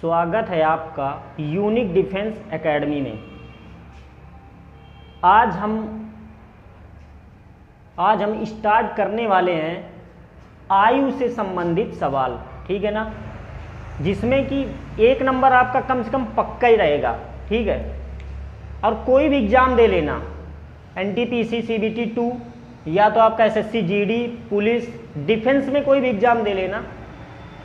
स्वागत है आपका यूनिक डिफेंस एकेडमी में। आज हम स्टार्ट करने वाले हैं आयु से संबंधित सवाल, ठीक है ना, जिसमें कि 1 नंबर आपका कम से कम पक्का ही रहेगा, ठीक है। और कोई भी एग्ज़ाम दे लेना, NTPC CBT 2 या तो आपका SSC GD पुलिस डिफेंस में कोई भी एग्ज़ाम दे लेना,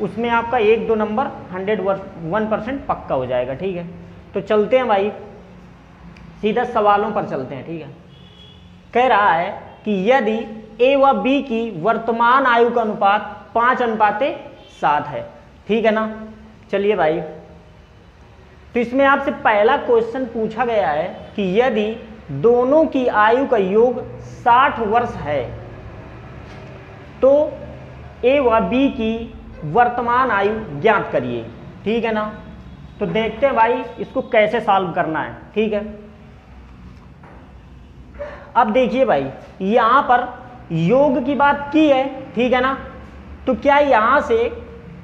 उसमें आपका 1-2 नंबर 101% पक्का हो जाएगा, ठीक है। तो चलते हैं भाई, सीधा सवालों पर चलते हैं, ठीक है। कह रहा है कि यदि A व B की वर्तमान आयु का अनुपात 5:7 है, ठीक है ना। चलिए भाई, तो इसमें आपसे पहला क्वेश्चन पूछा गया है कि यदि दोनों की आयु का योग 60 वर्ष है तो A व B की वर्तमान आयु ज्ञात करिए, ठीक है ना। तो देखते हैं भाई इसको कैसे सॉल्व करना है, ठीक है। अब देखिए भाई, यहां पर योग की बात की है, ठीक है ना। तो क्या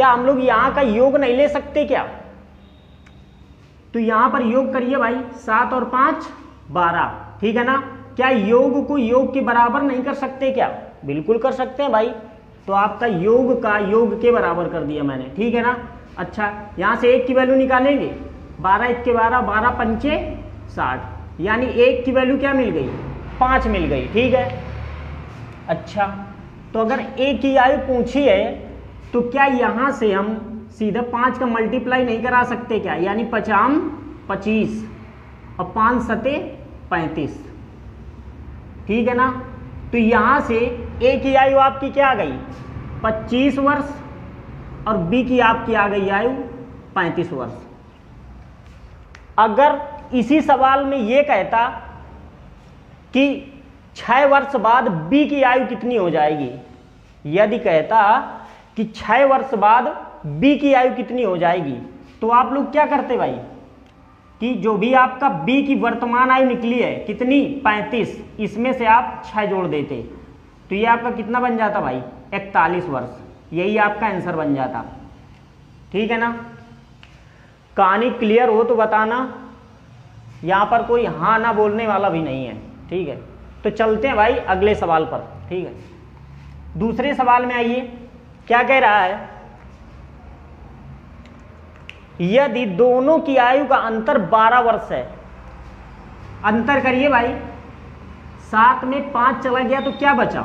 हम लोग यहां का योग नहीं ले सकते क्या? तो यहां पर योग करिए भाई, 7 और 5 12, ठीक है ना। क्या योग को योग के बराबर नहीं कर सकते क्या? बिल्कुल कर सकते हैं भाई। तो आपका योग का योग के बराबर कर दिया मैंने, ठीक है ना। अच्छा, यहां से 1 की वैल्यू निकालेंगे, 12 1 के 12, 12 पंचे 60, यानी 1 की वैल्यू क्या मिल गई? 5 मिल गई, ठीक है। अच्छा, तो अगर A की आयु पूछी है तो क्या यहां से हम सीधा 5 का मल्टीप्लाई नहीं करा सकते क्या? यानी 5 25 और 5 7 35, ठीक है ना। तो यहां से A की आयु आपकी क्या आ गई? 25 वर्ष और B की आपकी आ गई आयु 35 वर्ष। अगर इसी सवाल में ये कहता कि 6 वर्ष बाद B की आयु कितनी हो जाएगी, यदि कहता कि 6 वर्ष बाद B की आयु कितनी हो जाएगी, तो आप लोग क्या करते भाई कि जो भी आपका B की वर्तमान आयु निकली है कितनी? 35, इसमें से आप 6 जोड़ देते, तो ये आपका कितना बन जाता भाई? 41 वर्ष। यही आपका आंसर बन जाता, ठीक है ना। कहानी क्लियर हो तो बताना, यहाँ पर कोई हाँ ना बोलने वाला भी नहीं है, ठीक है। तो चलते हैं भाई अगले सवाल पर, ठीक है। दूसरे सवाल में आइए, क्या कह रहा है? यदि दोनों की आयु का अंतर 12 वर्ष है, अंतर करिए भाई, 7 में 5 चला गया तो क्या बचा?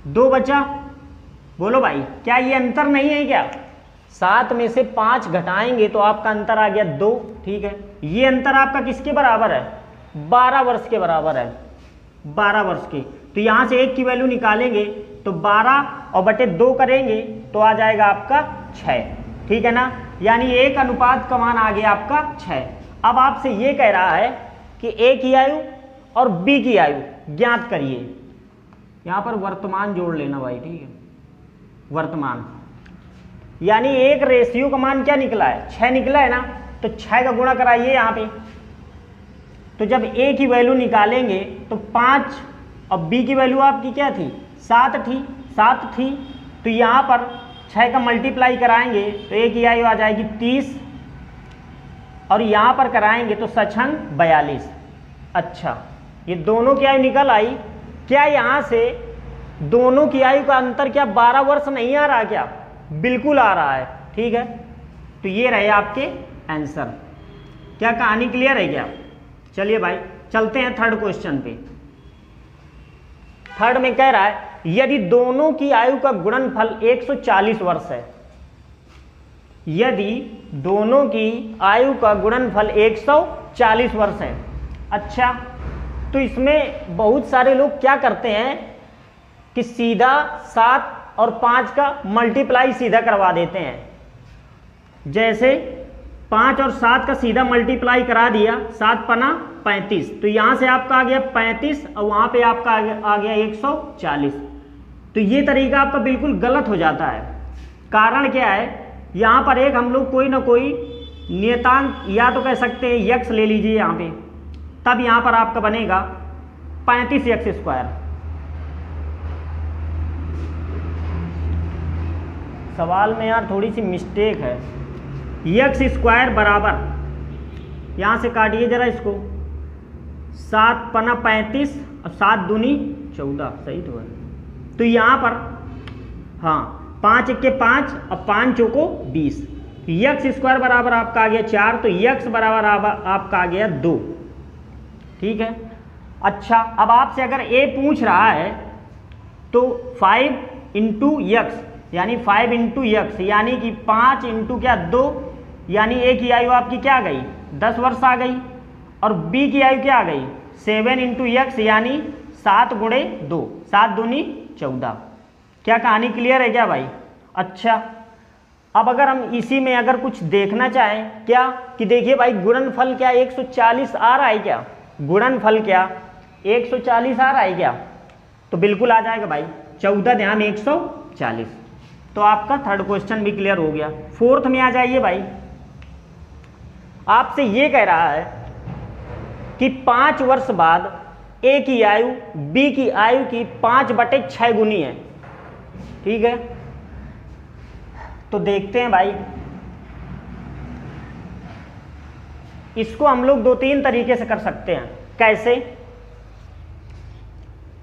2 बचा। बोलो भाई, क्या ये अंतर नहीं है क्या? 7 में से 5 घटाएंगे तो आपका अंतर आ गया 2, ठीक है। ये अंतर आपका किसके बराबर है? 12 वर्ष के बराबर है, 12 वर्ष के। तो यहां से 1 की वैल्यू निकालेंगे तो 12 और बटे 2 करेंगे तो आ जाएगा आपका 6, ठीक है ना। यानी 1 अनुपात का मान आ गया आपका 6। अब आपसे ये कह रहा है कि A की आयु और B की आयु ज्ञात करिए। यहां पर वर्तमान जोड़ लेना भाई, ठीक है, वर्तमान। यानी एक रेशियो का मान क्या निकला है? 6 निकला है ना, तो 6 का गुणा कराइए यहाँ पे। तो जब A की वैल्यू निकालेंगे तो 5 और B की वैल्यू आपकी क्या थी? 7 थी। तो यहाँ पर 6 का मल्टीप्लाई कराएंगे तो A की आयु आ जाएगी 30 और यहाँ पर कराएंगे तो 6×6 42। अच्छा, ये दोनों की आयु निकल आई। क्या यहाँ से दोनों की आयु का अंतर क्या 12 वर्ष नहीं आ रहा क्या? बिल्कुल आ रहा है, ठीक है। तो ये रहे आपके आंसर। क्या कहानी क्लियर है क्या? चलिए भाई चलते हैं थर्ड क्वेश्चन पे। थर्ड में कह रहा है यदि दोनों की आयु का गुणनफल 140 वर्ष है, यदि दोनों की आयु का गुणनफल 140 वर्ष है। अच्छा, तो इसमें बहुत सारे लोग क्या करते हैं कि सीधा 7 और 5 का मल्टीप्लाई सीधा करवा देते हैं। जैसे 5 और 7 का सीधा मल्टीप्लाई करा दिया, 7 पना 35, तो यहाँ से आपका आ गया 35 और वहाँ पे आपका आ गया 140। तो ये तरीका आपका बिल्कुल गलत हो जाता है। कारण क्या है? यहाँ पर एक हम लोग कोई ना कोई नियतांक या तो कह सकते हैं यक्स ले लीजिए यहाँ पे, तब यहाँ पर आपका बनेगा 35x²। सवाल में यार थोड़ी सी मिस्टेक है। एक्स स्क्वायर बराबर, यहाँ से काटिए जरा इसको, 7 पना 35 और 7 दूनी 14, सही तो है। तो यहाँ पर हाँ 5 1 के 5 और 5 चौको 20, एक्स स्क्वायर बराबर आपका आ गया 4, तो एक्स बराबर आपका आ गया 2। ठीक है। अच्छा, अब आपसे अगर ए पूछ रहा है तो 5 इंटू एक्स यानी 5 इंटू एक्स यानी कि 5 इंटू क्या 2, यानी ए की आयु आपकी क्या आ गई 10 वर्ष आ गई, और बी की आयु क्या आ गई 7 इंटू एक्स यानी 7 गुणे 2, 7 दूनी 14। क्या कहानी क्लियर है क्या भाई? अच्छा, अब अगर हम इसी में अगर कुछ देखना चाहें क्या कि देखिए भाई गुणनफल क्या 140 आ रहा है क्या, गुणनफल क्या 140 आ रहा है क्या, तो बिल्कुल आ जाएगा भाई, 14 ध्यान 140। तो आपका थर्ड क्वेश्चन भी क्लियर हो गया। फोर्थ में आ जाइए भाई, आपसे ये कह रहा है कि 5 वर्ष बाद ए की आयु बी की आयु की 5/6 गुनी है। ठीक है, तो देखते हैं भाई, इसको हम लोग 2-3 तरीके से कर सकते हैं। कैसे?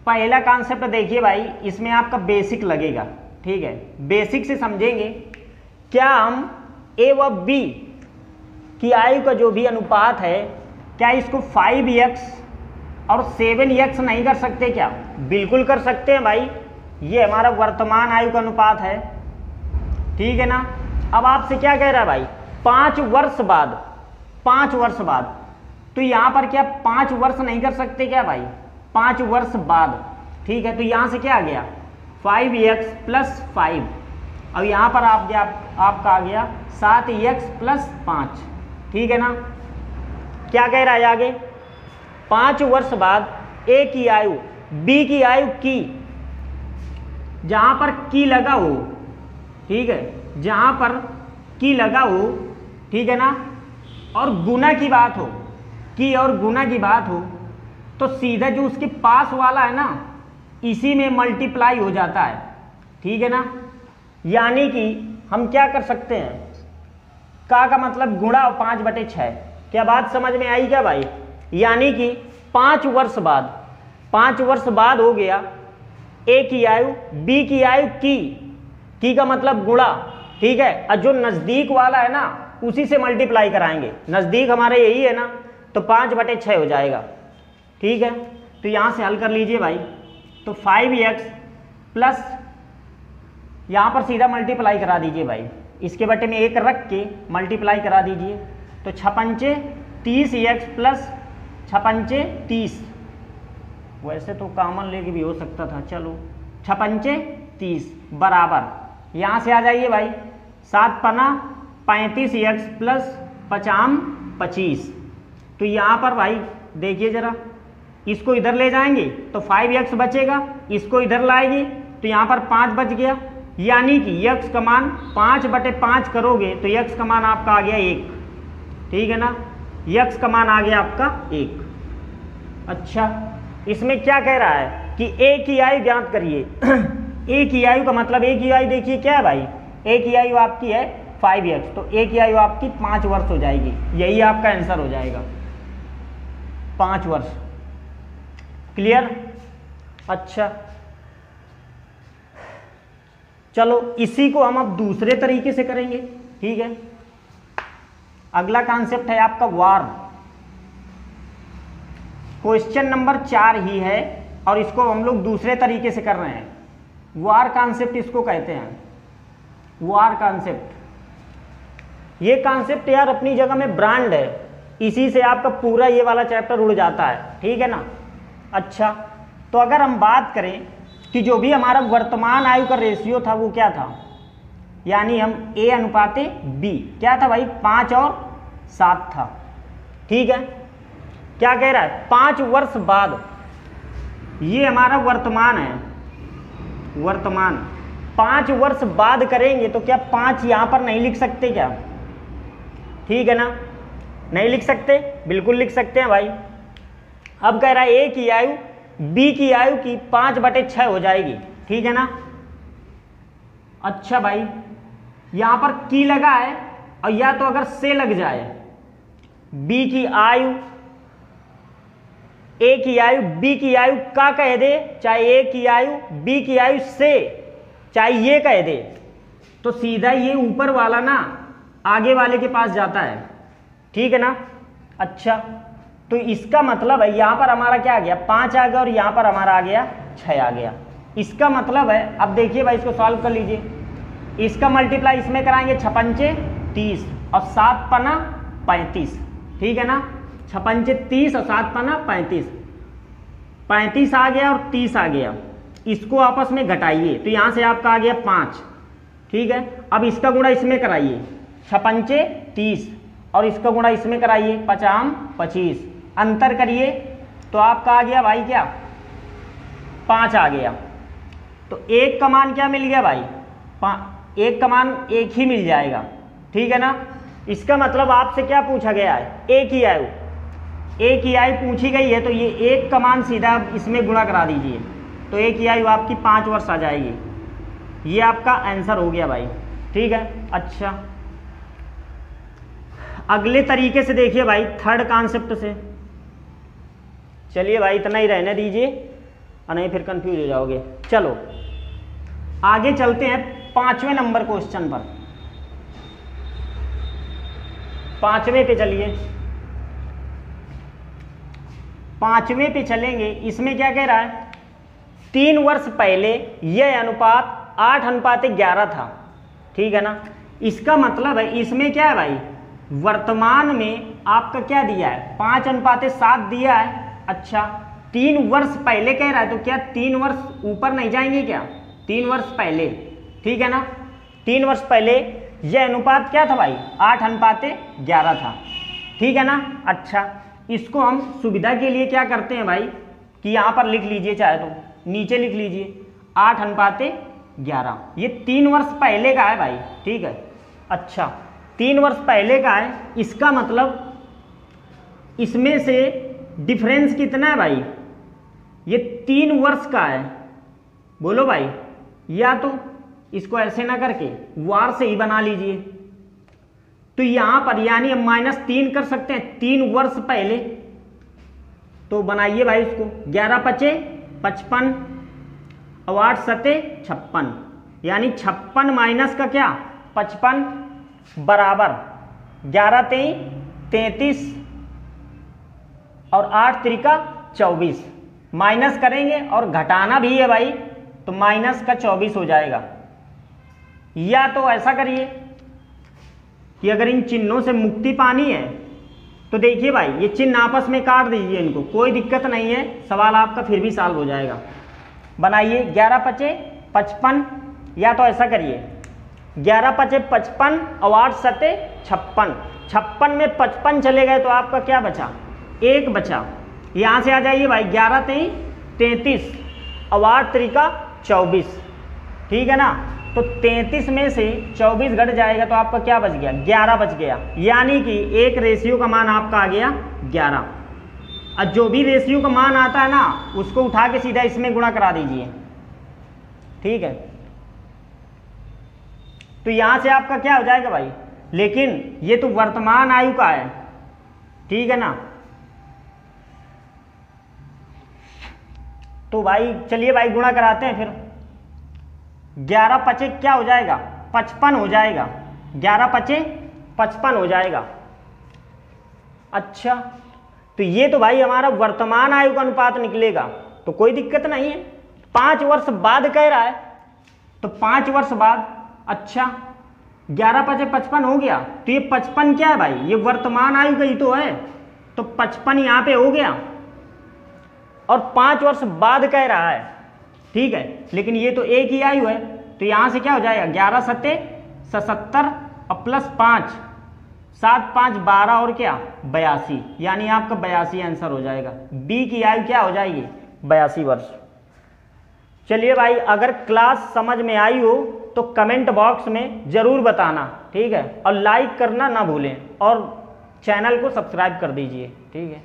पहला कॉन्सेप्ट देखिए भाई, इसमें आपका बेसिक लगेगा। ठीक है, बेसिक से समझेंगे। क्या हम ए व बी की आयु का जो भी अनुपात है, क्या इसको 5x और 7x नहीं कर सकते क्या? बिल्कुल कर सकते हैं भाई, ये हमारा वर्तमान आयु का अनुपात है। ठीक है ना। अब आपसे क्या कह रहा है भाई 5 वर्ष बाद, 5 वर्ष बाद, तो यहां पर क्या 5 वर्ष नहीं कर सकते क्या भाई, 5 वर्ष बाद। ठीक है, तो यहां से क्या आ गया 5x + 5, अब यहां पर आपका आ गया 7x + 5। ठीक है ना। क्या कह रहा है आगे, 5 वर्ष बाद ए की आयु बी की आयु की, जहां पर की लगा हो, ठीक है, जहां पर की लगा हो, ठीक है ना, और गुना की बात हो, की और गुना की बात हो, तो सीधा जो उसके पास वाला है ना, इसी में मल्टीप्लाई हो जाता है। ठीक है ना। यानी कि हम क्या कर सकते हैं, का मतलब गुणा 5/6। क्या बात समझ में आई क्या भाई? यानी कि 5 वर्ष बाद, 5 वर्ष बाद हो गया ए की आयु बी की आयु की का मतलब गुणा। ठीक है, और जो नजदीक वाला है ना उसी से मल्टीप्लाई कराएंगे, नजदीक हमारे यही है ना, तो 5/6 हो जाएगा। ठीक है, तो यहां से हल कर लीजिए भाई, तो 5x प्लस यहां पर सीधा मल्टीप्लाई करा दीजिए भाई, इसके बटे में 1 रख के मल्टीप्लाई करा दीजिए, तो 6×5 30x प्लस 6×5 30, वैसे तो कॉमन लेके भी हो सकता था, चलो 6×5 30 बराबर, यहां से आ जाइए भाई 7 पना 35x प्लस 5 25। तो यहां पर भाई देखिए जरा, इसको इधर ले जाएंगे तो 5x बचेगा, इसको इधर लाएंगे तो यहां पर 5 बच गया, यानी कि x का मान 5/5 करोगे तो x का मान आपका आ गया 1। ठीक है ना, x का मान आ गया आपका 1। अच्छा, इसमें क्या कह रहा है कि a की आयु ज्ञात करिए। a की आयु का मतलब a की आयु देखिए क्या है भाई, a की आयु आपकी है 5x, तो a की आयु आपकी 5 वर्ष हो जाएगी, यही आपका आंसर हो जाएगा 5 वर्ष। क्लियर? अच्छा, चलो इसी को हम अब दूसरे तरीके से करेंगे। ठीक है, अगला कॉन्सेप्ट है आपका वार। क्वेश्चन नंबर 4 ही है और इसको हम लोग दूसरे तरीके से कर रहे हैं। वार कॉन्सेप्ट इसको कहते हैं, वार कॉन्सेप्ट। ये कॉन्सेप्ट यार अपनी जगह में ब्रांड है, इसी से आपका पूरा ये वाला चैप्टर उड़ जाता है। ठीक है ना। अच्छा, तो अगर हम बात करें कि जो भी हमारा वर्तमान आयु का रेशियो था वो क्या था, यानी हम A अनुपाते B, क्या था भाई 5 और 7 था। ठीक है, क्या कह रहा है 5 वर्ष बाद, ये हमारा वर्तमान है, वर्तमान 5 वर्ष बाद करेंगे तो क्या 5 यहां पर नहीं लिख सकते क्या? ठीक है ना, नहीं लिख सकते, बिल्कुल लिख सकते हैं भाई। अब कह रहा है A की आयु B की आयु की 5/6 हो जाएगी। ठीक है ना। अच्छा भाई, यहां पर की लगा है और या तो अगर से लग जाए, बी की आयु, ए की आयु बी की आयु का कह दे, चाहे ए की आयु बी की आयु से, चाहे ये कह दे, तो सीधा ये ऊपर वाला ना आगे वाले के पास जाता है, ठीक है ना। अच्छा, तो इसका मतलब है यहां पर हमारा क्या आ गया, 5 आ गया और यहां पर हमारा आ गया 6 आ गया। इसका मतलब है, अब देखिए भाई इसको सॉल्व कर लीजिए, इसका मल्टीप्लाई इसमें कराएंगे 6 पंचे 30 और 7 पना 35, ठीक है ना। 6 पंचे 30 और 7 पना 35, 35 आ गया और 30 आ गया, इसको आपस में घटाइए तो यहां से आपका आ गया 5, ठीक है। अब इसका गुणा इसमें कराइए, 6 पंचे 30 और इसका गुणा इसमें कराइए, 5 25, अंतर करिए तो आपका आ गया भाई क्या, 5 आ गया। तो एक का मान क्या मिल गया भाई, एक का मान एक ही मिल जाएगा, ठीक है ना। इसका मतलब आपसे क्या पूछा गया है, ए की आयु, ए की आयु पूछी गई है, तो ये एक का मान सीधा इसमें गुणा करा दीजिए, तो ए की आयु आपकी 5 वर्ष आ जाएगी। ये आपका आंसर हो गया भाई, ठीक है। अच्छा, अगले तरीके से देखिए भाई, थर्ड कॉन्सेप्ट से। चलिए भाई इतना ही रहने दीजिए, और नहीं फिर कंफ्यूज हो जाओगे। चलो आगे चलते हैं 5वें नंबर क्वेश्चन पर। 5वें पे चलिए, 5वें पे चलेंगे। इसमें क्या कह रहा है, 3 वर्ष पहले यह अनुपात 8:11 था, ठीक है ना। इसका मतलब है इसमें क्या है भाई, वर्तमान में आपका क्या दिया है, 5:7 दिया है। अच्छा, 3 वर्ष पहले कह रहा है, तो क्या 3 वर्ष ऊपर नहीं जाएंगे क्या, 3 वर्ष पहले, ठीक है ना। 3 वर्ष पहले यह अनुपात क्या था भाई, 8:11 था, ठीक है ना। अच्छा, इसको हम सुविधा के लिए क्या करते हैं भाई, कि यहाँ पर लिख लीजिए, चाहे तो नीचे लिख लीजिए 8:11, ये 3 वर्ष पहले का है भाई, ठीक है। अच्छा, 3 वर्ष पहले का है, इसका मतलब इसमें से डिफरेंस कितना है भाई, ये 3 वर्ष का है। बोलो भाई, या तो इसको ऐसे ना करके वार से ही बना लीजिए, तो यहां पर यानी हम -3 कर सकते हैं 3 वर्ष पहले, तो बनाइए भाई इसको, 11 पचे 55 और 8 सते 56, यानी 56 माइनस का क्या 55 बराबर 11 तेई 33 और 8 त्रिका 24, माइनस करेंगे और घटाना भी है भाई, तो माइनस का 24 हो जाएगा। या तो ऐसा करिए कि अगर इन चिन्हों से मुक्ति पानी है तो देखिए भाई, ये चिन्ह आपस में काट दीजिए इनको, कोई दिक्कत नहीं है, सवाल आपका फिर भी सॉल्व हो जाएगा। बनाइए 11 पचे 55, या तो ऐसा करिए 11 पचे 55 और 8 सते 56, 56 में 55 चले गए तो आपका क्या बचा, 1 बचा। यहाँ से आ जाइए भाई, 11 तेई 33 और 8 त्रिका 24, ठीक है ना। तो 33 में से 24 घट जाएगा तो आपका क्या बच गया, 11 बच गया, यानी कि एक रेशियो का मान आपका आ गया 11। और जो भी रेशियो का मान आता है ना, उसको उठा के सीधा इसमें गुणा करा दीजिए, ठीक है। तो यहां से आपका क्या हो जाएगा भाई, लेकिन ये तो वर्तमान आयु का है, ठीक है ना। तो भाई चलिए भाई गुणा कराते हैं फिर, 11 पचे क्या हो जाएगा 55 हो जाएगा, 11 पचे 55 हो जाएगा। अच्छा, तो ये तो भाई हमारा वर्तमान आयु का अनुपात निकलेगा, तो कोई दिक्कत नहीं है। 5 वर्ष बाद कह रहा है, तो 5 वर्ष बाद, अच्छा 11 पचे 55 हो गया, तो ये 55 क्या है भाई, ये वर्तमान आयु का ही तो है, तो 55 यहाँ पे हो गया, और 5 वर्ष बाद कह रहा है, ठीक है। लेकिन ये तो एक ही आयु है, तो यहां से क्या हो जाएगा, 11 सत्ते 77 और प्लस 5 7 5 12 और क्या 82, यानी आपका 82 आंसर हो जाएगा। बी की आयु क्या हो जाएगी 82 वर्ष। चलिए भाई, अगर क्लास समझ में आई हो तो कमेंट बॉक्स में जरूर बताना, ठीक है, और लाइक करना ना भूलें, और चैनल को सब्सक्राइब कर दीजिए, ठीक है।